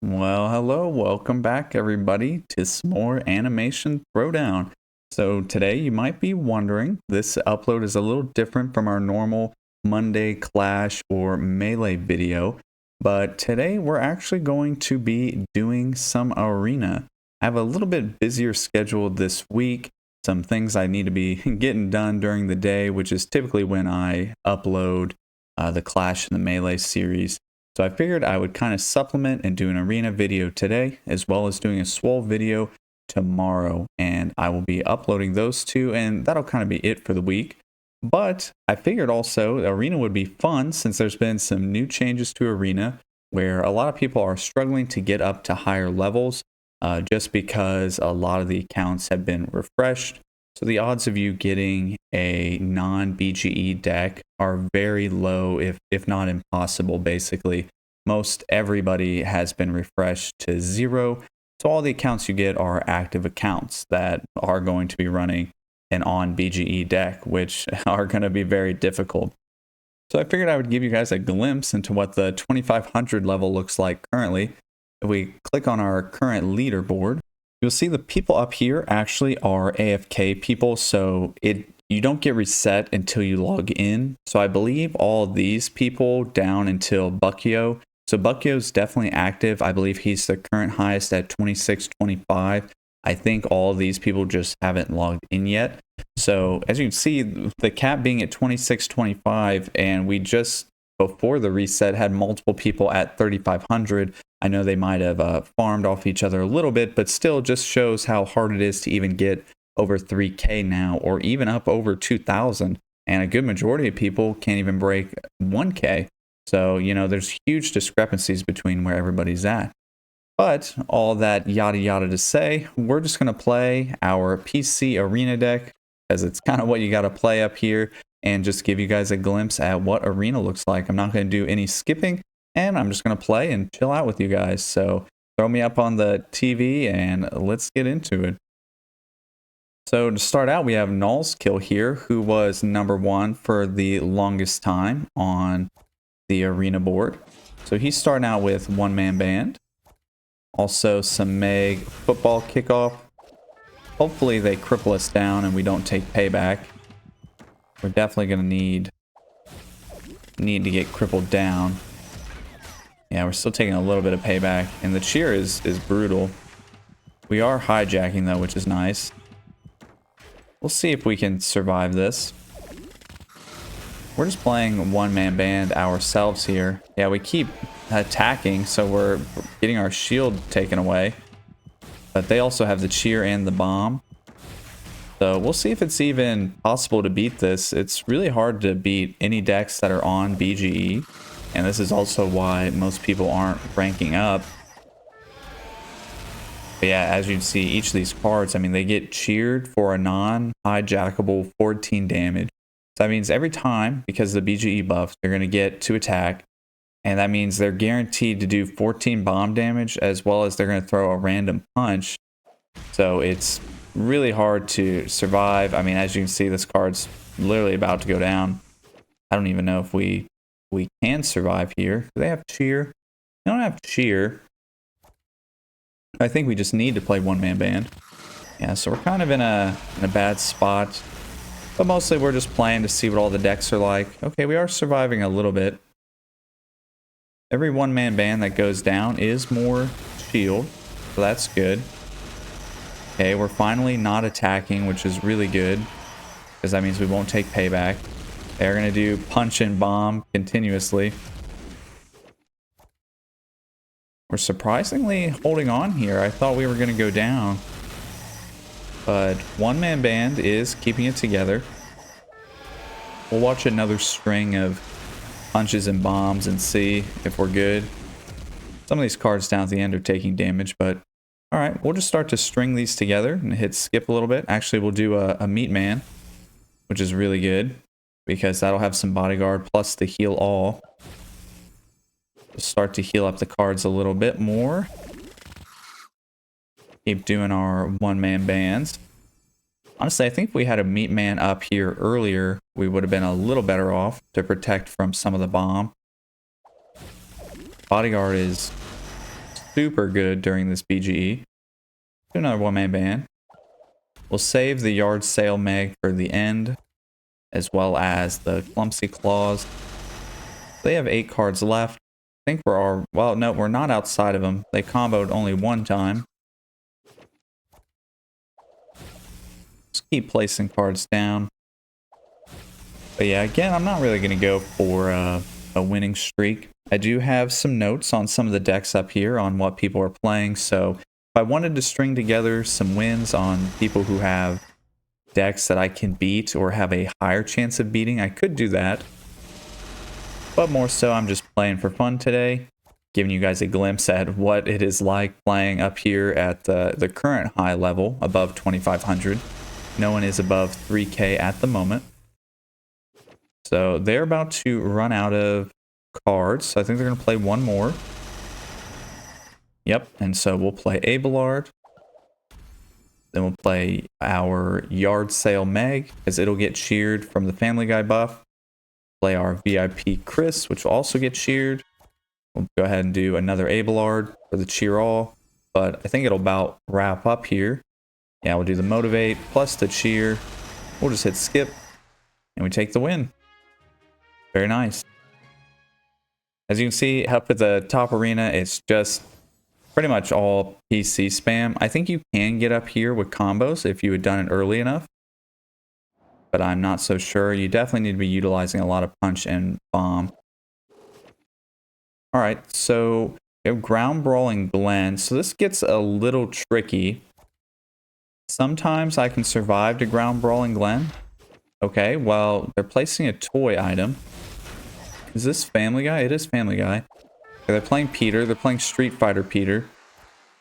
Well, hello, welcome back everybody to some more animation throwdown. So today you might be wondering, this upload is a little different from our normal Monday Clash or Melee video, but today we're actually going to be doing some arena. I have a little bit busier schedule this week, some things I need to be getting done during the day, which is typically when I upload the Clash and the Melee series. So I figured I would kind of supplement and do an arena video today, as well as doing a swole video tomorrow. And I will be uploading those two, and that'll kind of be it for the week. But I figured also arena would be fun since there's been some new changes to arena where a lot of people are struggling to get up to higher levels just because a lot of the accounts have been refreshed. So the odds of you getting a non-BGE deck are very low, if not impossible, basically. Most everybody has been refreshed to 0. So all the accounts you get are active accounts that are going to be running an on-BGE deck, which are going to be very difficult. So I figured I would give you guys a glimpse into what the 2500 level looks like currently. If we click on our current leaderboard, you'll see the people up here actually are AFK people, so you don't get reset until you log in. So I believe all these people down until Buckyo. So Buckyo's definitely active. I believe he's the current highest at 2625. I think all these people just haven't logged in yet. So as you can see, the cap being at 2625, and we just before the reset had multiple people at 3500. I know they might have farmed off each other a little bit, but still just shows how hard it is to even get over 3K now, or even up over 2,000. And a good majority of people can't even break 1K. So, you know, there's huge discrepancies between where everybody's at. But all that yada yada to say, we're just going to play our PC arena deck, as it's kind of what you got to play up here, and just give you guys a glimpse at what arena looks like. I'm not going to do any skipping, and I'm just going to play and chill out with you guys. So throw me up on the TV and let's get into it. So to start out, we have Nullskill here, who was #1 for the longest time on the arena board. So he's starting out with one-man band. Also some Meg football kickoff. Hopefully they cripple us down and we don't take payback. We're definitely going to need to get crippled down. Yeah, we're still taking a little bit of payback. And the cheer is brutal. We are hijacking though, which is nice. We'll see if we can survive this. We're just playing one-man band ourselves here. Yeah, we keep attacking, so we're getting our shield taken away. But they also have the cheer and the bomb. So we'll see if it's even possible to beat this. It's really hard to beat any decks that are on BGE. And this is also why most people aren't ranking up. But yeah, as you can see, each of these cards, I mean, they get cheered for a non-hijackable 14 damage. So that means every time, because of the BGE buffs, they're going to get to attack. And that means they're guaranteed to do 14 bomb damage, as well as they're going to throw a random punch. So it's really hard to survive. I mean, as you can see, this card's literally about to go down. I don't even know if we can survive here. Do they have cheer? They don't have cheer. I think we just need to play one-man band. Yeah, so we're kind of in a bad spot. But mostly we're just playing to see what all the decks are like. Okay, we are surviving a little bit. Every one-man band that goes down is more shield. So that's good. Okay, we're finally not attacking, which is really good. Because that means we won't take payback. They're going to do punch and bomb continuously. We're surprisingly holding on here. I thought we were going to go down. But one-man band is keeping it together. We'll watch another string of punches and bombs and see if we're good. Some of these cards down at the end are taking damage, but alright, we'll just start to string these together and hit skip a little bit. Actually, we'll do a meat man, which is really good, because that'll have some bodyguard plus the heal all. We'll start to heal up the cards a little bit more. Keep doing our one-man bands. Honestly, I think if we had a meat man up here earlier, we would have been a little better off to protect from some of the bomb. Bodyguard is super good during this BGE. Do another one-man band. We'll save the Yard Sale Meg for the end, as well as the Clumsy Claws. They have 8 cards left. I think well, no, we're not outside of them. They comboed only one time. Just keep placing cards down. But yeah, again, I'm not really going to go for a winning streak. I do have some notes on some of the decks up here on what people are playing. So if I wanted to string together some wins on people who have decks that I can beat or have a higher chance of beating, I could do that. But more so, I'm just playing for fun today, giving you guys a glimpse at what it is like playing up here at the current high level, above 2,500. No one is above 3K at the moment. So they're about to run out of cards. So I think they're going to play one more. Yep, and so we'll play Abelard. Then we'll play our Yard Sale Meg, as it'll get cheered from the Family Guy buff. Play our VIP Chris, which will also get cheered. We'll go ahead and do another Abelard for the cheer all, but I think it'll about wrap up here. Yeah, we'll do the motivate plus the cheer. We'll just hit skip, and we take the win. Very nice. As you can see up at the top arena, it's just pretty much all PC spam. I think you can get up here with combos if you had done it early enough, but I'm not so sure. You definitely need to be utilizing a lot of punch and bomb. All right, so we have ground brawling blend. So this gets a little tricky. Sometimes I can survive to ground brawling Glen. Okay, well, they're placing a toy item. Is this Family Guy? It is Family Guy. Okay, they're playing Peter. They're playing Street Fighter Peter.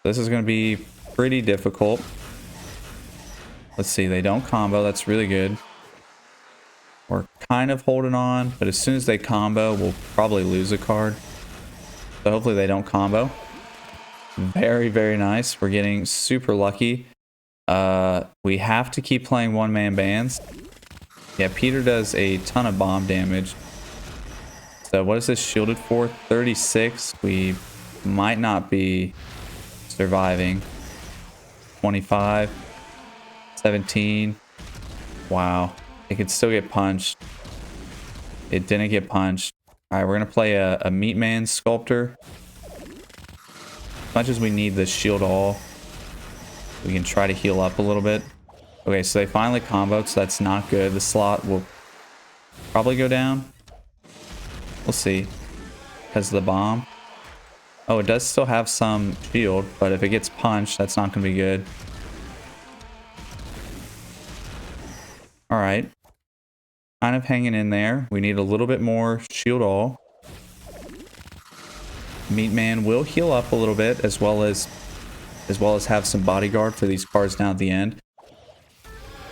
This is going to be pretty difficult. Let's see, they don't combo. That's really good. We're kind of holding on, but as soon as they combo, we'll probably lose a card. So hopefully they don't combo. Very, very nice. We're getting super lucky. We have to keep playing one-man bands. Yeah, Peter does a ton of bomb damage. So what is this shielded for? 36. We might not be surviving. 25. 17. Wow. It could still get punched. It didn't get punched. Alright, we're going to play a Meat Man Sculptor. As much as we need this shield all, we can try to heal up a little bit. Okay, so they finally comboed, so that's not good. The slot will probably go down. We'll see. Because of the bomb. Oh, it does still have some shield, but if it gets punched, that's not going to be good. Alright. Kind of hanging in there. We need a little bit more shield all. Meat Man will heal up a little bit, as well as have some bodyguard for these cards down at the end.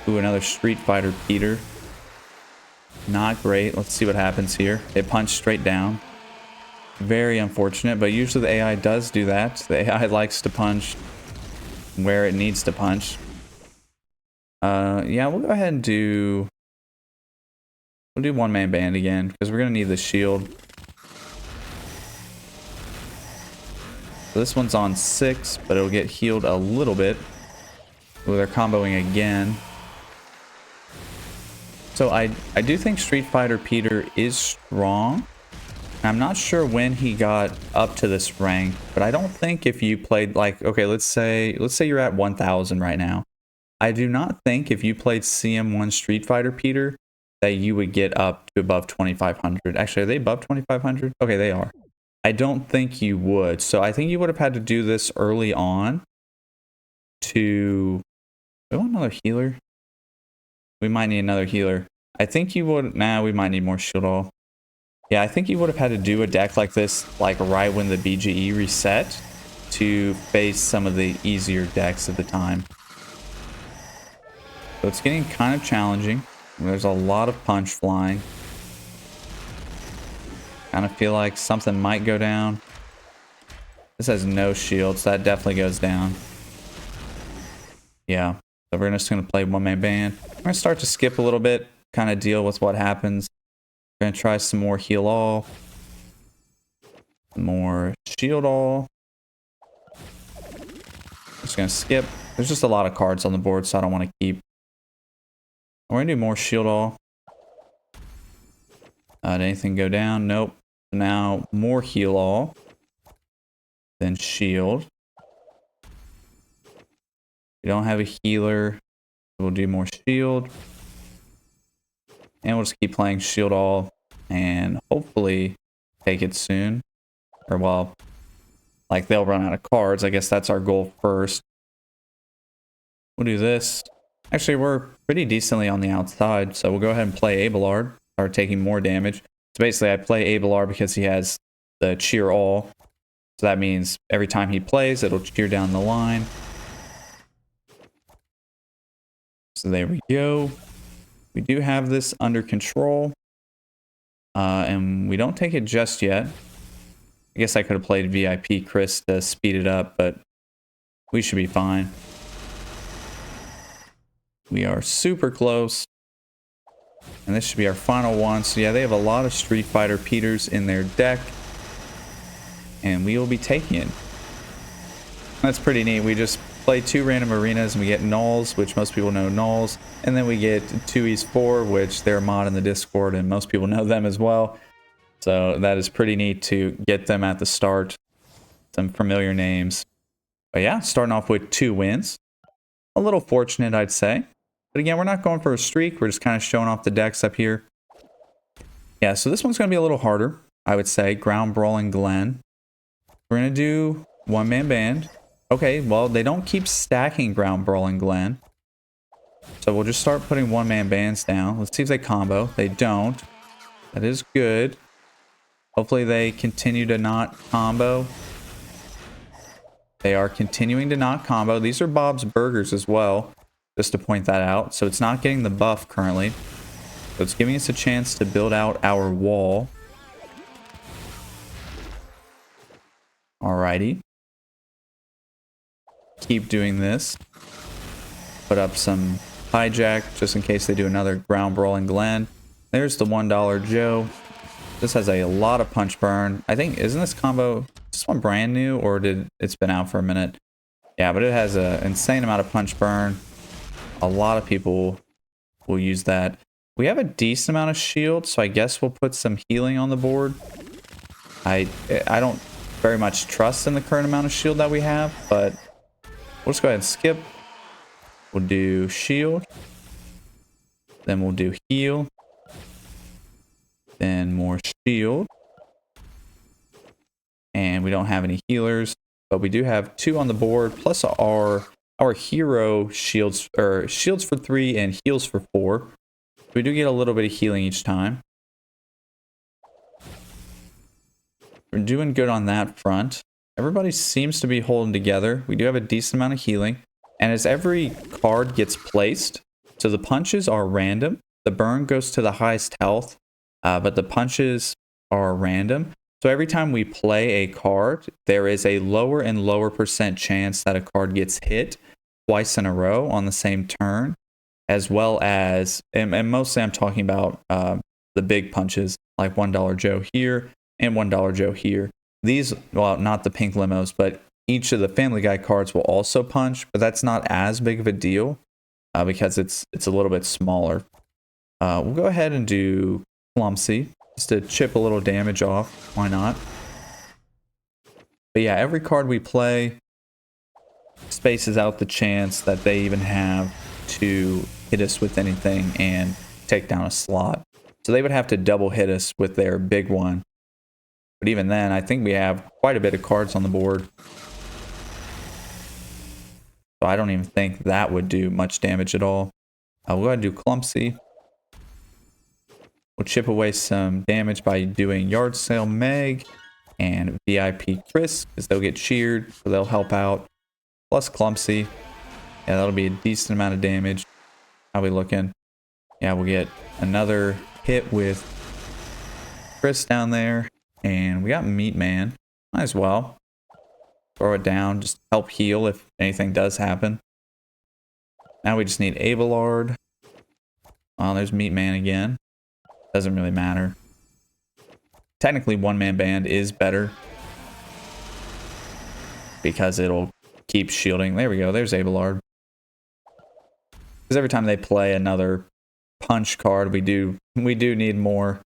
Ooh, another Street Fighter Peter. Not great. Let's see what happens here. It punched straight down. Very unfortunate, but usually the AI does do that. The AI likes to punch where it needs to punch. Yeah, we'll go ahead and do... We'll do one-man band again, because we're going to need the shield. So this one's on 6, but it'll get healed a little bit. Ooh, they're comboing again. So I do think Street Fighter Peter is strong. I'm not sure when he got up to this rank, but I don't think if you played like, okay, let's say you're at 1000 right now. I do not think if you played CM1 Street Fighter Peter that you would get up to above 2500. Actually, are they above 2500? Okay, they are. I don't think you would. So I think you would have had to do this early on to... We want another healer? We might need another healer. I think you would... Nah, we might need more shield all. Yeah, I think you would have had to do a deck like this, like right when the BGE reset, to face some of the easier decks at the time. So it's getting kind of challenging. There's a lot of punch flying. Kind of feel like something might go down. This has no shield, so that definitely goes down. Yeah, so we're just going to play one-man band. We're going to start to skip a little bit, kind of deal with what happens. We're going to try some more heal all. More shield all. Just gonna skip. There's just a lot of cards on the board, so I don't want to keep. We're gonna do more shield all. Did anything go down? Nope. Now more heal all. Then shield. We don't have a healer. We'll do more shield. And we'll just keep playing shield all and hopefully take it soon. Or well, like they'll run out of cards. I guess that's our goal first. We'll do this. Actually, we're pretty decently on the outside, so we'll go ahead and play Abelard. Start taking more damage. So basically, I play Abelard because he has the cheer all. So that means every time he plays, it'll cheer down the line. So there we go. We do have this under control. And we don't take it just yet. I guess I could have played VIP Chris to speed it up, but we should be fine. We are super close. And this should be our final one. So yeah, they have a lot of Street Fighter Peters in their deck. And we will be taking it. That's pretty neat. We just play 2 random arenas and we get Nulls, which most people know Nulls. And then we get 2E4, which they're a mod in the Discord and most people know them as well. So that is pretty neat to get them at the start. Some familiar names. But yeah, starting off with 2 wins. A little fortunate, I'd say. But again, we're not going for a streak. We're just kind of showing off the decks up here. Yeah, so this one's going to be a little harder, I would say. Ground Brawling Glen. We're going to do one-man band. Okay, well, they don't keep stacking Ground Brawling Glen. So we'll just start putting one-man bands down. Let's see if they combo. They don't. That is good. Hopefully they continue to not combo. They are continuing to not combo. These are Bob's Burgers as well, just to point that out. So it's not getting the buff currently. So it's giving us a chance to build out our wall. Alrighty. Keep doing this. Put up some hijack just in case they do another Ground Brawling Glen. There's the $1 Joe. This has a lot of punch burn. I think, isn't this combo, is this one brand new or it's been out for a minute? Yeah, but it has an insane amount of punch burn. A lot of people will use that. We have a decent amount of shield, so I guess we'll put some healing on the board. I don't very much trust in the current amount of shield that we have, but we'll just go ahead and skip. We'll do shield. Then we'll do heal. Then more shield. And we don't have any healers, but we do have 2 on the board, plus our hero shields, or shields for 3 and heals for 4. We do get a little bit of healing each time. We're doing good on that front. Everybody seems to be holding together. We do have a decent amount of healing. And as every card gets placed, so the punches are random. The burn goes to the highest health, but the punches are random. So every time we play a card, there is a lower and lower % chance that a card gets hit twice in a row on the same turn, as well as, and mostly I'm talking about the big punches, like $1 Joe here and $1 Joe here. These, well, not the pink limos, but each of the Family Guy cards will also punch, but that's not as big of a deal because it's a little bit smaller. We'll go ahead and do Clumsy, just to chip a little damage off. Why not? But yeah, every card we play spaces out the chance that they even have to hit us with anything and take down a slot. So they would have to double hit us with their big one. But even then, I think we have quite a bit of cards on the board. So I don't even think that would do much damage at all. We'll go ahead and do Clumsy. We'll chip away some damage by doing Yard Sale Meg and VIP Chris, because they'll get cheered, so they'll help out. Plus Clumsy. Yeah, that'll be a decent amount of damage. How we looking? Yeah, we'll get another hit with Chris down there. And we got Meat Man. Might as well throw it down, just help heal if anything does happen. Now we just need Abelard. Oh, there's Meat Man again. Doesn't really matter. Technically, one-man band is better because it'll keep shielding. There we go. There's Abelard. Because every time they play another punch card, we do need more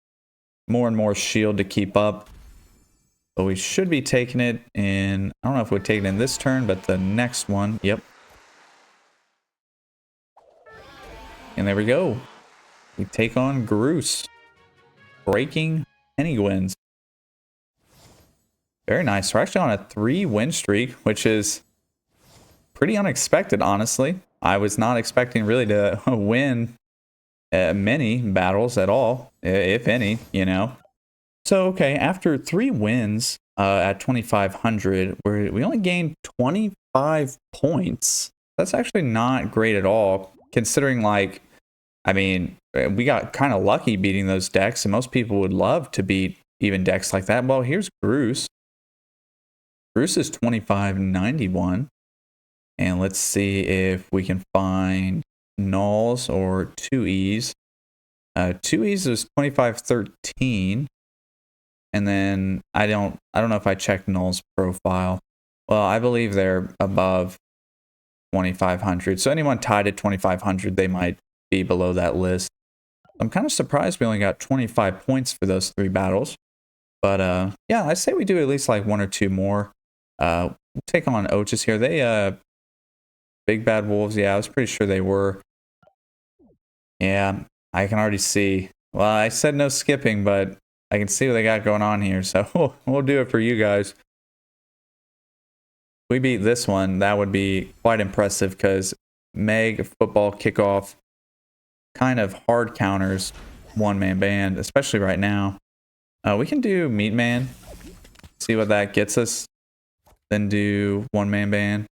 and more shield to keep up. But we should be taking it in, I don't know if we're taking it in this turn, but the next one. Yep. And there we go. We take on grusce. Breaking Penguins. Very nice. We're actually on a 3-win streak, which is pretty unexpected, honestly. I was not expecting really to win many battles at all, if any, you know. So, okay, after 3 wins at 2,500, we only gained 25 points. That's actually not great at all, considering, like, I mean, we got kind of lucky beating those decks, and most people would love to beat even decks like that. Well, here's grusce. Grusce is 2591. And let's see if we can find nulls or 2Es. 2Es is 2513. And then I don't know if I checked null's profile. Well, I believe they're above 2,500. So anyone tied at 2,500, they might be below that list. I'm kind of surprised we only got 25 points for those 3 battles. But yeah, I say we do at least like 1 or 2 more. We'll take on oaches here. They big bad wolves. Yeah, I was pretty sure they were. Yeah, I can already see. Well, I said no skipping, but I can see what they got going on here. So we'll do it for you guys. If we beat this one, that would be quite impressive because Meg football kickoff kind of hard counters 1-man band, especially right now. We can do meat man, see what that gets us, then do 1-man band.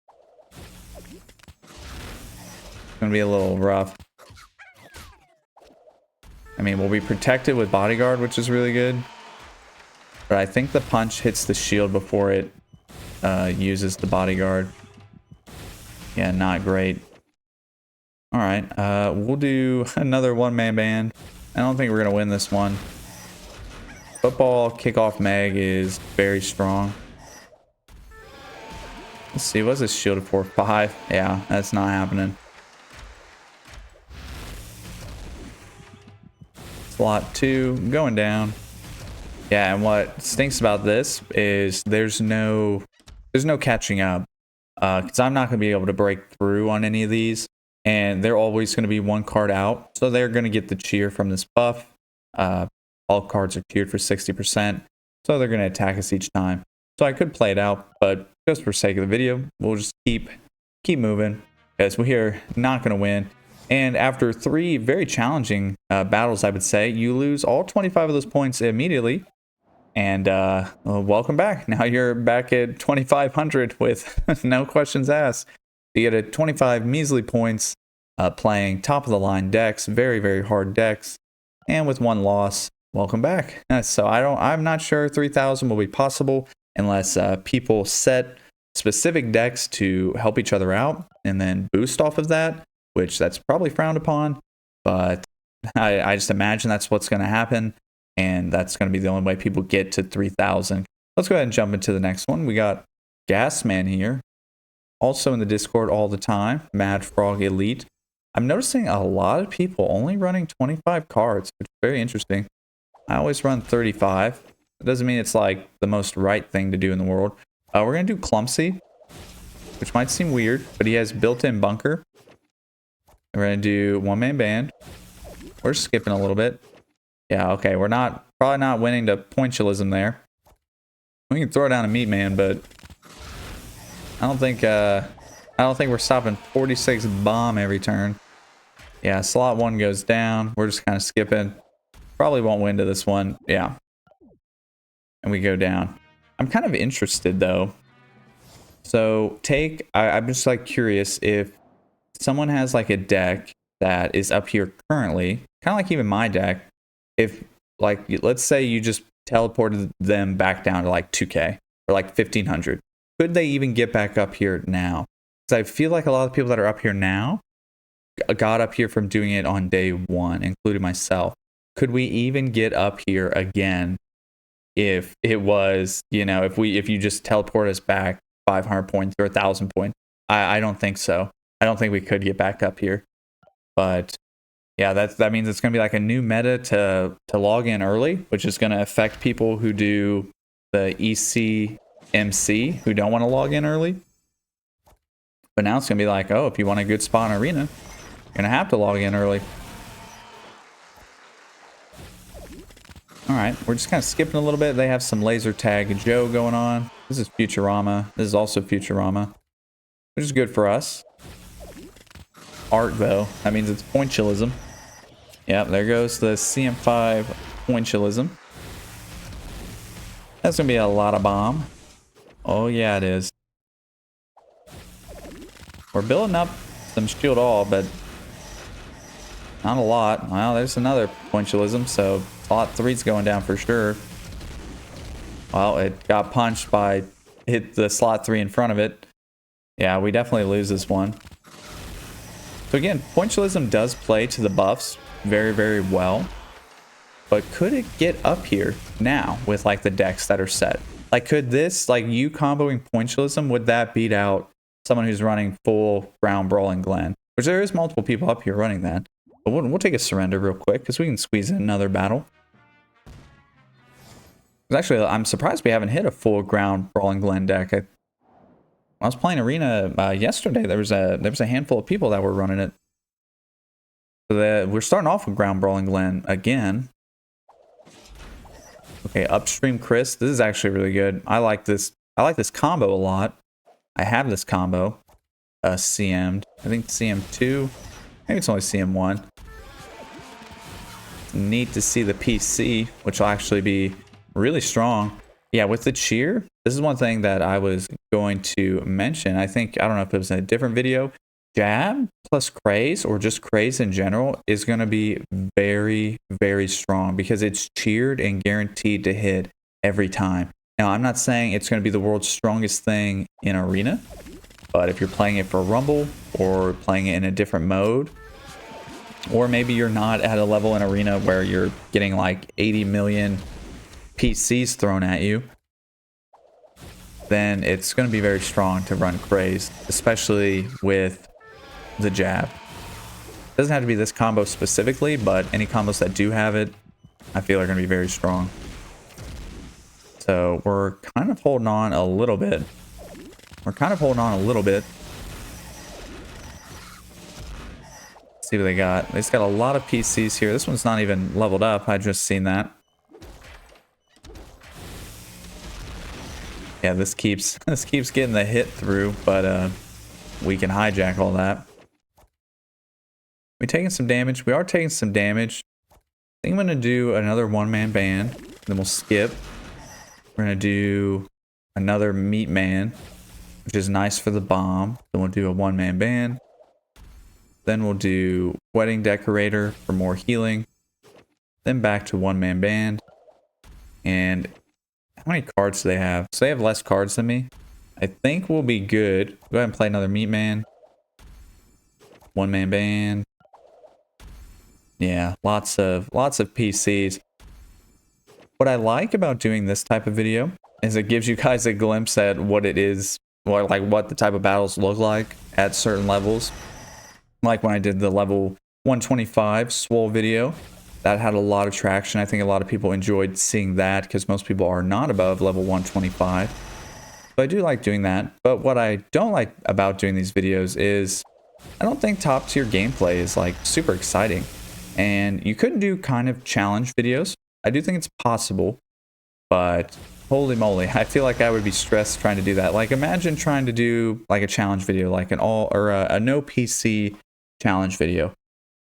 It's gonna be a little rough. I mean, we'll be protected with bodyguard, which is really good. But I think the punch hits the shield before it uses the bodyguard. Yeah, not great. All right, we'll do another 1-man band. I don't think we're gonna win this one. Football kickoff Meg is very strong. Let's see, what's this shield for? 5? Yeah, that's not happening. Slot 2 going down. Yeah, and what stinks about this is there's no catching up. Because I'm not going to be able to break through on any of these. And they're always going to be 1 card out. So they're going to get the cheer from this buff. All cards are cheered for 60%. So they're going to attack us each time. So I could play it out, but just for sake of the video, we'll just keep moving. Because we are not going to win. And after 3 very challenging battles, I would say, you lose all 25 of those points immediately. And well, welcome back. Now you're back at 2,500 with no questions asked. You get a 25 measly points playing top of the line decks, very, very hard decks. And with 1 loss, welcome back. So I'm not sure 3,000 will be possible unless people set specific decks to help each other out and then boost off of that, which that's probably frowned upon, but I just imagine that's what's going to happen, and that's going to be the only way people get to 3,000. Let's go ahead and jump into the next one. We got Gasman here, also in the Discord all the time, Mad Frog Elite. I'm noticing a lot of people only running 25 cards, which is very interesting. I always run 35. It doesn't mean it's like the most right thing to do in the world. We're going to do Clumsy, which might seem weird, but he has built-in bunker. We're going to do 1-man band. We're skipping a little bit. Yeah, okay. We're probably not winning to pointualism there. We can throw down a meat man, but I don't think we're stopping 46 bomb every turn. Yeah, slot 1 goes down. We're just kind of skipping. Probably won't win to this one. Yeah. And we go down. I'm kind of interested though. So I'm just like curious if someone has like a deck that is up here currently, kind of like even my deck, if like, let's say you just teleported them back down to like 2K or like 1,500, could they even get back up here now? Because I feel like a lot of people that are up here now got up here from doing it on day 1, including myself. Could we even get up here again if it was, you know, if you just teleport us back 500 points or 1,000 points? I don't think so. I don't think we could get back up here. But yeah, that means it's going to be like a new meta to log in early, which is going to affect people who do the ECMC who don't want to log in early. But now it's going to be like, oh, if you want a good spot in arena, you're going to have to log in early. All right, we're just kind of skipping a little bit. They have some laser tag Joe going on. This is Futurama. This is also Futurama, which is good for us. Art, though. That means it's pointillism. Yep, there goes the CM5 pointillism. That's going to be a lot of bomb. Oh, yeah, it is. We're building up some shield all, but not a lot. Well, there's another pointillism, so slot 3's going down for sure. Well, it got punched by hit the slot 3 in front of it. Yeah, we definitely lose this one. So again, pointillism does play to the buffs very, very well. But could it get up here now with like the decks that are set? Like could this, like you comboing pointillism, would that beat out someone who's running full ground brawling Glen? Which there is multiple people up here running that. But we'll take a surrender real quick because we can squeeze in another battle. Actually, I'm surprised we haven't hit a full ground brawling Glen deck. I was playing arena yesterday. There was a handful of people that were running it. So we're starting off with ground brawling Glen again. Okay, upstream Chris. This is actually really good. I like this combo a lot. I have this combo. CM'd. I think CM2. Maybe it's only CM1. Neat to see the PC, which will actually be really strong. Yeah, with the cheer, this is one thing that I was going to mention. I don't know if it was in a different video. Jab plus Craze, or just Craze in general, is going to be very, very strong because it's cheered and guaranteed to hit every time. Now, I'm not saying it's going to be the world's strongest thing in Arena, but if you're playing it for Rumble or playing it in a different mode, or maybe you're not at a level in Arena where you're getting like 80 million PCs thrown at you, then it's going to be very strong to run Craze, especially with the jab. It doesn't have to be this combo specifically, but any combos that do have it, I feel are going to be very strong. So we're kind of holding on a little bit. Let's see what they got. They just got a lot of PCs here. This one's not even leveled up. I just seen that. Yeah, this keeps getting the hit through, but we can hijack all that. We're taking some damage. We are taking some damage. I think I'm gonna do another one-man band. Then we'll skip. We're gonna do another meat man, which is nice for the bomb. Then we'll do a one-man band. Then we'll do wedding decorator for more healing. Then back to one-man band. And how many cards do they have? So they have less cards than me. I think we'll be good. Go ahead and play another meat man. One-man band. Yeah, lots of PCs. What I like about doing this type of video is it gives you guys a glimpse at what it is, or like what the type of battles look like at certain levels. Like when I did the level 125 Swole video, that had a lot of traction. I think a lot of people enjoyed seeing that because most people are not above level 125. So I do like doing that. But what I don't like about doing these videos is I don't think top tier gameplay is like super exciting. And you could do kind of challenge videos. I do think it's possible, but holy moly, I feel like I would be stressed trying to do that. Like imagine trying to do like a challenge video, like an all or a no PC challenge video.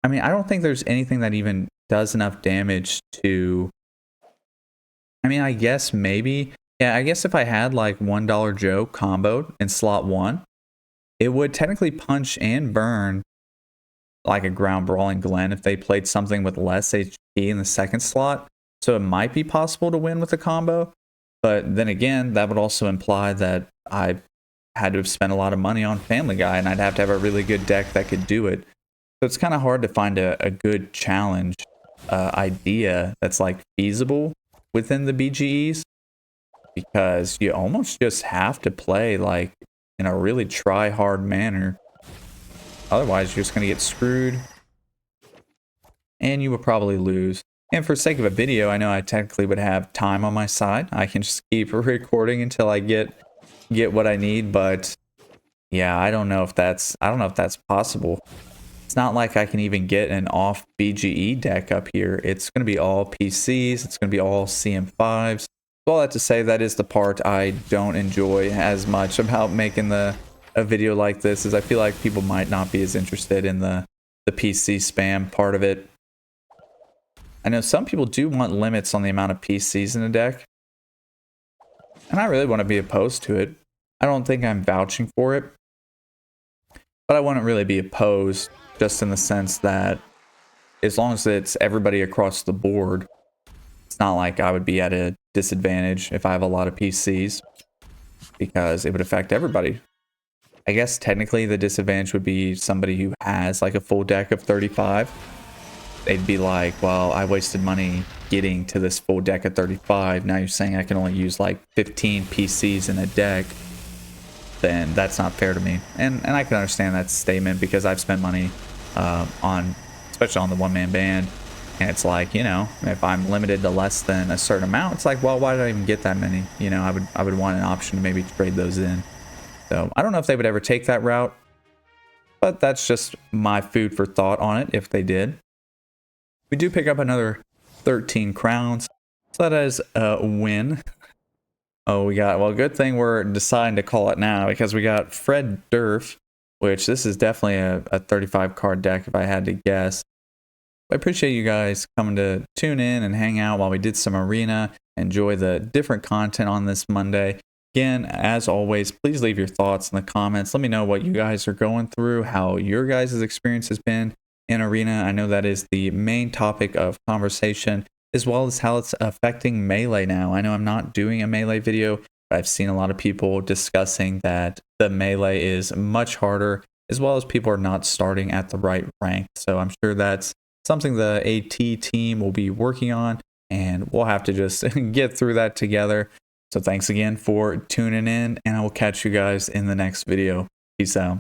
I mean, I don't think there's anything that even does enough damage to, I mean, I guess maybe, yeah, I guess if I had like $1 Joe comboed in slot 1, it would technically punch and burn like a ground brawling Glen if they played something with less HP in the second slot. So it might be possible to win with a combo. But then again, that would also imply that I had to have spent a lot of money on Family Guy, and I'd have to have a really good deck that could do it. So it's kind of hard to find a good challenge idea that's like feasible within the BGEs, because you almost just have to play like in a really try-hard manner. Otherwise, you're just going to get screwed. And you will probably lose. And for sake of a video, I know I technically would have time on my side. I can just keep recording until I get what I need, but yeah, I don't know if that's possible. It's not like I can even get an off BGE deck up here. It's going to be all PCs. It's going to be all CM5s. All that to say, that is the part I don't enjoy as much about making a video like this, is I feel like people might not be as interested in the PC spam part of it. I know some people do want limits on the amount of PCs in a deck, and I really want to be opposed to it. I don't think I'm vouching for it, but I wouldn't really be opposed, just in the sense that as long as it's everybody across the board, it's not like I would be at a disadvantage if I have a lot of PCs, because it would affect everybody. I guess technically the disadvantage would be somebody who has like a full deck of 35. They'd be like, well, I wasted money getting to this full deck of 35. Now you're saying I can only use like 15 PCs in a deck. Then that's not fair to me. And I can understand that statement, because I've spent money especially on the one-man band. And it's like, you know, if I'm limited to less than a certain amount, it's like, well, why did I even get that many? You know, I would want an option to maybe trade those in. So I don't know if they would ever take that route, but that's just my food for thought on it if they did. We do pick up another 13 crowns, so that is a win. Oh, well, good thing we're deciding to call it now, because we got Fred Durf, which this is definitely a 35 card deck if I had to guess. I appreciate you guys coming to tune in and hang out while we did some arena, enjoy the different content on this Monday. Again, as always, please leave your thoughts in the comments. Let me know what you guys are going through, how your guys' experience has been in arena. I know that is the main topic of conversation, as well as how it's affecting melee now. I know I'm not doing a melee video, but I've seen a lot of people discussing that the melee is much harder, as well as people are not starting at the right rank. So I'm sure that's something the AT team will be working on, and we'll have to just get through that together. So thanks again for tuning in, and I will catch you guys in the next video. Peace out.